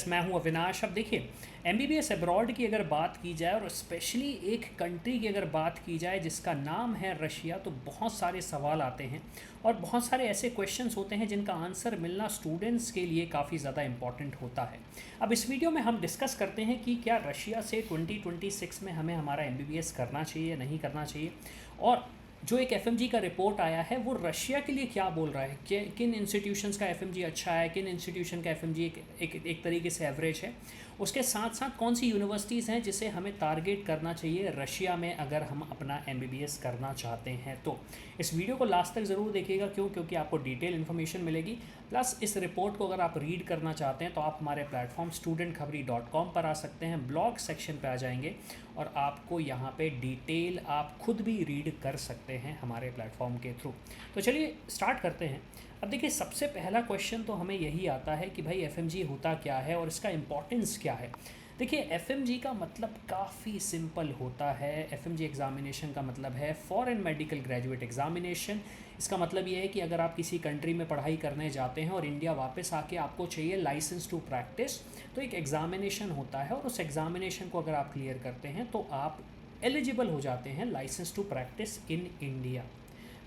मैं हूं अविनाश। अब देखिए, एमबीबीएस अब्रॉड की अगर बात की जाए और स्पेशली एक कंट्री की अगर बात की जाए जिसका नाम है रशिया, तो बहुत सारे सवाल आते हैं और बहुत सारे ऐसे क्वेश्चंस होते हैं जिनका आंसर मिलना स्टूडेंट्स के लिए काफ़ी ज़्यादा इंपॉर्टेंट होता है। अब इस वीडियो में हम डिस्कस करते हैं कि क्या रशिया से 2026 में हमें हमारा एमबीबीएस करना चाहिए या नहीं करना चाहिए, और जो एक एफएमजी का रिपोर्ट आया है वो रशिया के लिए क्या बोल रहा है कि किन इंस्टीट्यूशंस का एफएमजी अच्छा है, किन इंस्टीट्यूशन का एफएमजी एक तरीके से एवरेज है। उसके साथ साथ कौन सी यूनिवर्सिटीज़ हैं जिसे हमें टारगेट करना चाहिए रशिया में अगर हम अपना एमबीबीएस करना चाहते हैं। तो इस वीडियो को लास्ट तक ज़रूर देखिएगा, क्योंकि आपको डिटेल इन्फॉर्मेशन मिलेगी। प्लस इस रिपोर्ट को अगर आप रीड करना चाहते हैं तो आप हमारे प्लेटफॉर्म studentkhbari.com पर आ सकते हैं, ब्लॉग सेक्शन पे आ जाएंगे और आपको यहाँ पे डिटेल आप खुद भी रीड कर सकते हैं हमारे प्लेटफॉर्म के थ्रू। तो चलिए स्टार्ट करते हैं। अब देखिए, सबसे पहला क्वेश्चन तो हमें यही आता है कि भाई एफएमजी होता क्या है और इसका इम्पोर्टेंस क्या है। देखिए, एफएमजी का मतलब काफ़ी सिंपल होता है। एफएमजी एग्जामिनेशन का मतलब है फॉरेन मेडिकल ग्रेजुएट एग्जामिनेशन। इसका मतलब ये है कि अगर आप किसी कंट्री में पढ़ाई करने जाते हैं और इंडिया वापस आके आपको चाहिए लाइसेंस टू प्रैक्टिस, तो एक एग्ज़ामिनेशन होता है और उस एग्ज़ामिनेशन को अगर आप क्लियर करते हैं तो आप एलिजिबल हो जाते हैं license to practice in India.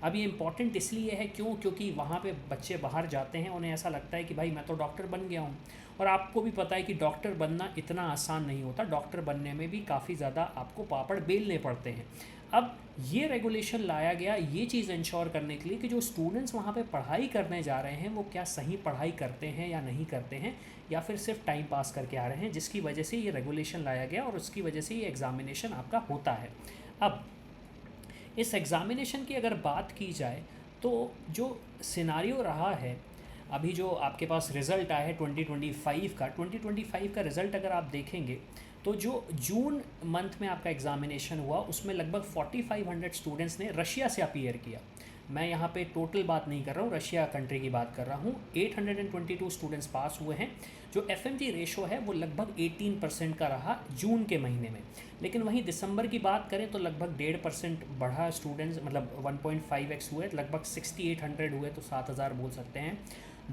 अब ये इम्पॉर्टेंट इसलिए है क्योंकि वहाँ पे बच्चे बाहर जाते हैं, उन्हें ऐसा लगता है कि भाई मैं तो डॉक्टर बन गया हूँ, और आपको भी पता है कि डॉक्टर बनना इतना आसान नहीं होता। डॉक्टर बनने में भी काफ़ी ज़्यादा आपको पापड़ बेलने पड़ते हैं। अब ये रेगुलेशन लाया गया ये चीज़ इंश्योर करने के लिए कि जो स्टूडेंट्स वहाँ पे पढ़ाई करने जा रहे हैं वो क्या सही पढ़ाई करते हैं या नहीं करते हैं, या फिर सिर्फ टाइम पास करके आ रहे हैं, जिसकी वजह से ये रेगुलेशन लाया गया और उसकी वजह से ये एग्ज़ामिनेशन आपका होता है। अब इस एग्ज़ामिनेशन की अगर बात की जाए तो जो सिनारियो रहा है, अभी जो आपके पास रिज़ल्ट आया है 2025 का रिज़ल्ट अगर आप देखेंगे तो जो जून मंथ में आपका एग्ज़ामिनेशन हुआ उसमें लगभग 4500 स्टूडेंट्स ने रशिया से अपीयर किया। मैं यहाँ पे टोटल बात नहीं कर रहा हूँ, रशिया कंट्री की बात कर रहा हूँ। 822 स्टूडेंट्स पास हुए हैं। जो एफएमजी रेशो है वो लगभग 18% का रहा जून के महीने में। लेकिन वहीं दिसंबर की बात करें तो लगभग 1.5% बढ़ा स्टूडेंट्स, मतलब 1.5x हुए, लगभग 6800 हुए, तो 7000 बोल सकते हैं।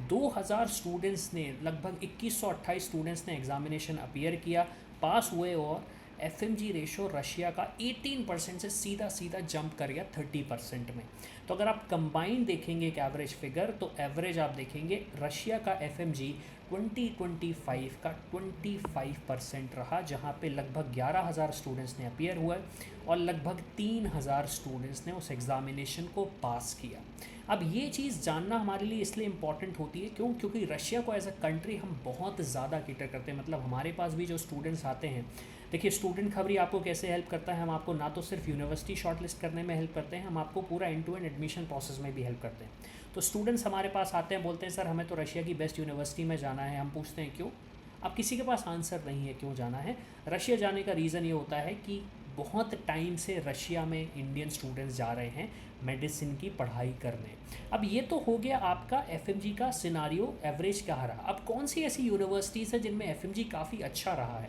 2000 स्टूडेंट्स ने, लगभग 2128 स्टूडेंट्स ने एग्ज़ामिनेशन अपीयर किया, पास हुए, और एफएमजी रेशो रशिया का 18% से सीधा सीधा जंप कर गया 30% में। तो अगर आप कंबाइंड देखेंगे एक एवरेज फिगर, तो एवरेज आप देखेंगे रशिया का एफएमजी 2025 का 25% रहा, जहाँ पे लगभग 11,000 स्टूडेंट्स ने अपीयर हुए और लगभग 3,000 स्टूडेंट्स ने उस एग्ज़ामिनेशन को पास किया। अब ये चीज़ जानना हमारे लिए इसलिए इम्पॉर्टेंट होती है क्योंकि रशिया को एज अ कंट्री हम बहुत ज़्यादा केटर करते हैं। मतलब हमारे पास भी जो स्टूडेंट्स आते हैं, देखिए स्टूडेंट खबरी आपको कैसे हेल्प करता है, हम आपको ना तो सिर्फ यूनिवर्सिटी शॉर्टलिस्ट करने में हेल्प करते हैं, हम आपको पूरा end to end admission process में भी हेल्प करते हैं। तो स्टूडेंट्स हमारे पास आते हैं, बोलते हैं सर हमें तो रशिया की बेस्ट यूनिवर्सिटी में जाना है। हम पूछते हैं क्यों? अब किसी के पास आंसर नहीं है क्यों जाना है। रशिया जाने का रीज़न ये होता है कि बहुत टाइम से रशिया में इंडियन स्टूडेंट्स जा रहे हैं मेडिसिन की पढ़ाई करने। अब ये तो हो गया आपका एफएमजी का सिनारियो एवरेज क्या रहा। अब कौन सी ऐसी यूनिवर्सिटीज़ है जिनमें एफएमजी काफ़ी अच्छा रहा है,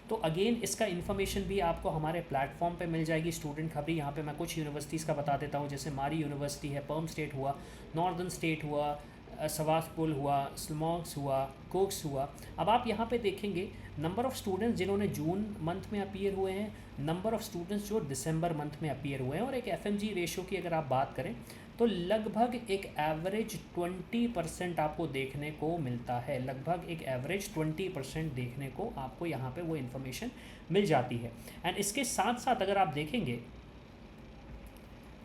तो अगेन इसका इन्फॉर्मेशन भी आपको हमारे प्लेटफॉर्म पे मिल जाएगी स्टूडेंट खबरी। यहाँ पे मैं कुछ यूनिवर्सिटीज़ का बता देता हूँ, जैसे मारी यूनिवर्सिटी है, पर्म स्टेट हुआ, नॉर्दर्न स्टेट हुआ, सवासपुल हुआ, स्मॉक्स हुआ, कोक्स हुआ। अब आप यहाँ पे देखेंगे नंबर ऑफ़ स्टूडेंट्स जिन्होंने जून मंथ में अपीयर हुए हैं, नंबर ऑफ़ स्टूडेंट्स जो दिसंबर मंथ में अपीयर हुए हैं, और एक एफएमजी रेशो की अगर आप बात करें तो लगभग एक एवरेज 20% आपको देखने को मिलता है। लगभग एक एवरेज 20% देखने को आपको यहाँ पे वो इन्फॉर्मेशन मिल जाती है। एंड इसके साथ साथ अगर आप देखेंगे,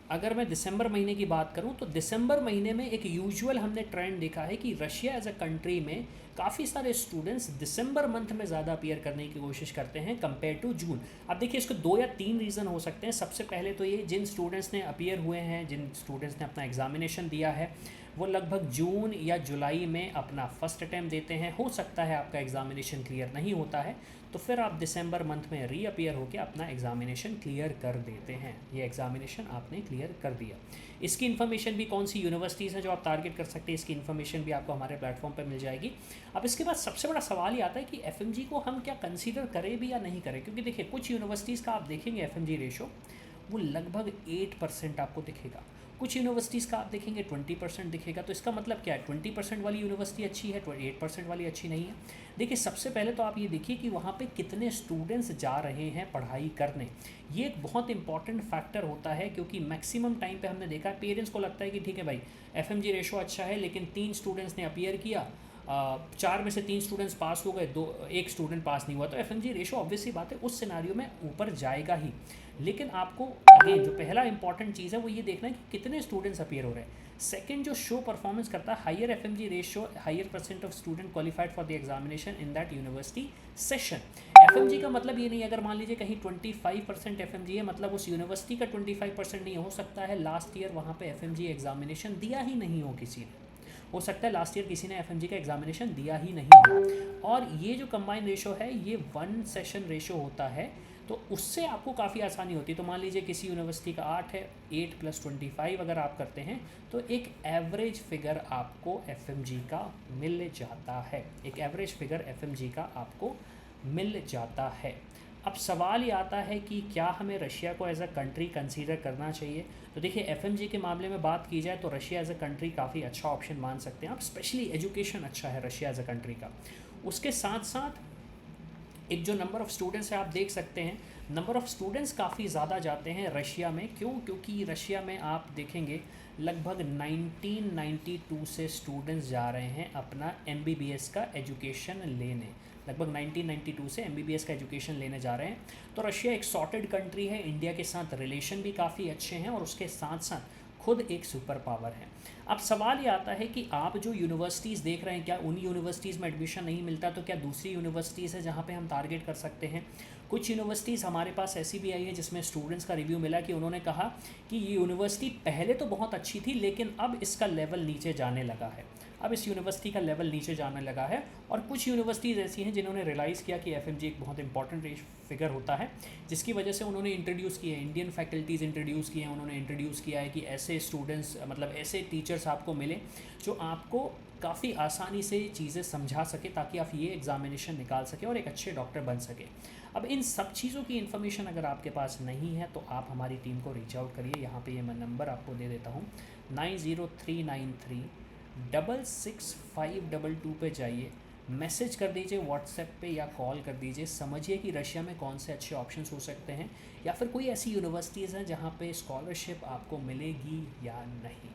अगर मैं दिसंबर महीने की बात करूं तो दिसंबर महीने में एक यूजुअल हमने ट्रेंड देखा है कि रशिया एज अ कंट्री में काफ़ी सारे स्टूडेंट्स दिसंबर मंथ में ज़्यादा अपीयर करने की कोशिश करते हैं कंपेयर टू जून। अब देखिए, इसको 2 या 3 रीज़न हो सकते हैं। सबसे पहले तो ये, जिन स्टूडेंट्स ने अपीयर हुए हैं, जिन स्टूडेंट्स ने अपना एग्ज़ामिनेशन दिया है, वो लगभग जून या जुलाई में अपना फर्स्ट अटैम्प्ट देते हैं। हो सकता है आपका एग्ज़ामिनेशन क्लियर नहीं होता है, तो फिर आप दिसंबर मंथ में रीअपीयर होकर अपना एग्ज़ामिनेशन क्लियर कर देते हैं। ये एग्ज़ामिनेशन आपने क्लियर कर दिया। इसकी इन्फॉर्मेशन भी, कौन सी यूनिवर्सिटीज़ हैं जो आप टारगेट कर सकते हैं, इसकी इन्फॉर्मेशन भी आपको हमारे प्लेटफॉर्म पर मिल जाएगी। अब इसके बाद सबसे बड़ा सवाल ये आता है कि एफएमजी को हम क्या कंसीडर करें भी या नहीं करें, क्योंकि देखिए कुछ यूनिवर्सिटीज़ का आप देखेंगे एफएमजी रेशो वो लगभग 8% आपको दिखेगा, कुछ यूनिवर्सिटीज़ का आप देखेंगे 20% दिखेगा। तो इसका मतलब क्या है, 20% वाली यूनिवर्सिटी अच्छी है, 8% वाली अच्छी नहीं है। देखिए सबसे पहले तो आप ये देखिए कि वहाँ पे कितने स्टूडेंट्स जा रहे हैं पढ़ाई करने। ये एक बहुत इंपॉर्टेंट फैक्टर होता है, क्योंकि मैक्सिमम टाइम पे हमने देखा पेरेंट्स को लगता है कि ठीक है भाई एफएमजी रेशो अच्छा है, लेकिन 3 स्टूडेंट्स ने अपीयर किया, 4 में से 3 स्टूडेंट्स पास हो गए, एक स्टूडेंट पास नहीं हुआ, तो एफएमजी रेशो ऑब्वियसली बात है उस सिनारियो में ऊपर जाएगा ही। लेकिन आपको अगेन जो पहला इंपॉर्टेंट चीज़ है वो ये देखना है कि कितने स्टूडेंट्स अपीयर हो रहे हैं। सेकंड जो शो परफॉर्मेंस करता है, higher FMG ratio, higher percent of student qualified for the examination in that university session. FMG का मतलब ये नहीं, अगर मान लीजिए कहीं 25% एफएमजी है, मतलब उस यूनिवर्सिटी का 25% नहीं हो सकता है लास्ट ईयर वहाँ पे एफएमजी एग्जामिनेशन दिया ही नहीं हो किसी ने, हो सकता है लास्ट ईयर किसी ने एफएमजी का एग्जामिनेशन दिया ही नहीं हो। और ये जो कंबाइन रेशो है ये 1 सेशन रेशो होता है, तो उससे आपको काफ़ी आसानी होती है। तो मान लीजिए किसी यूनिवर्सिटी का 8 है, 8 + 25 अगर आप करते हैं तो एक एवरेज फिगर आपको एफएमजी का मिल जाता है, एक एवरेज फिगर एफएमजी का आपको मिल जाता है। अब सवाल ये आता है कि क्या हमें रशिया को एज अ कंट्री कंसीडर करना चाहिए। तो देखिए एफएमजी के मामले में बात की जाए तो रशिया एज अ कंट्री काफ़ी अच्छा ऑप्शन मान सकते हैं आप, स्पेशली एजुकेशन अच्छा है रशिया एज अ कंट्री का। उसके साथ साथ एक जो नंबर ऑफ़ स्टूडेंट्स है आप देख सकते हैं, नंबर ऑफ़ स्टूडेंट्स काफ़ी ज़्यादा जाते हैं रशिया में। क्यों? क्योंकि रशिया में आप देखेंगे लगभग 1992 से स्टूडेंट्स जा रहे हैं अपना एमबीबीएस का एजुकेशन लेने, लगभग 1992 से एमबीबीएस का एजुकेशन लेने जा रहे हैं। तो रशिया एक सॉर्टेड कंट्री है, इंडिया के साथ रिलेशन भी काफ़ी अच्छे हैं, और उसके साथ साथ खुद एक सुपर पावर है। अब सवाल ये आता है कि आप जो यूनिवर्सिटीज़ देख रहे हैं, क्या उन यूनिवर्सिटीज़ में एडमिशन नहीं मिलता, तो क्या दूसरी यूनिवर्सिटीज़ है जहाँ पे हम टारगेट कर सकते हैं। कुछ यूनिवर्सिटीज़ हमारे पास ऐसी भी आई है जिसमें स्टूडेंट्स का रिव्यू मिला कि उन्होंने कहा कि ये यूनिवर्सिटी पहले तो बहुत अच्छी थी, लेकिन अब इसका लेवल नीचे जाने लगा है, अब इस यूनिवर्सिटी का लेवल नीचे जाने लगा है। और कुछ यूनिवर्सिटीज़ ऐसी हैं जिन्होंने रियलाइज़ किया कि एफएमजी एक बहुत इंपॉर्टेंट फिगर होता है, जिसकी वजह से उन्होंने इंट्रोड्यूस किए हैं, इंडियन फैकल्टीज़ इंट्रोड्यूस किए हैं, उन्होंने इंट्रोड्यूस किया है कि ऐसे स्टूडेंट्स, मतलब ऐसे टीचर्स आपको मिले जो आपको काफ़ी आसानी से चीज़ें समझा सके, ताकि आप ये एग्जामिनेशन निकाल सकें और एक अच्छे डॉक्टर बन सके। अब इन सब चीज़ों की इन्फॉर्मेशन अगर आपके पास नहीं है तो आप हमारी टीम को रीच आउट करिए। यहाँ पे ये मैं नंबर आपको दे देता हूँ, 9039366522 पे जाइए, मैसेज कर दीजिए व्हाट्सएप पे या कॉल कर दीजिए, समझिए कि रशिया में कौन से अच्छे ऑप्शंस हो सकते हैं, या फिर कोई ऐसी यूनिवर्सिटीज़ हैं जहाँ पे स्कॉलरशिप आपको मिलेगी या नहीं।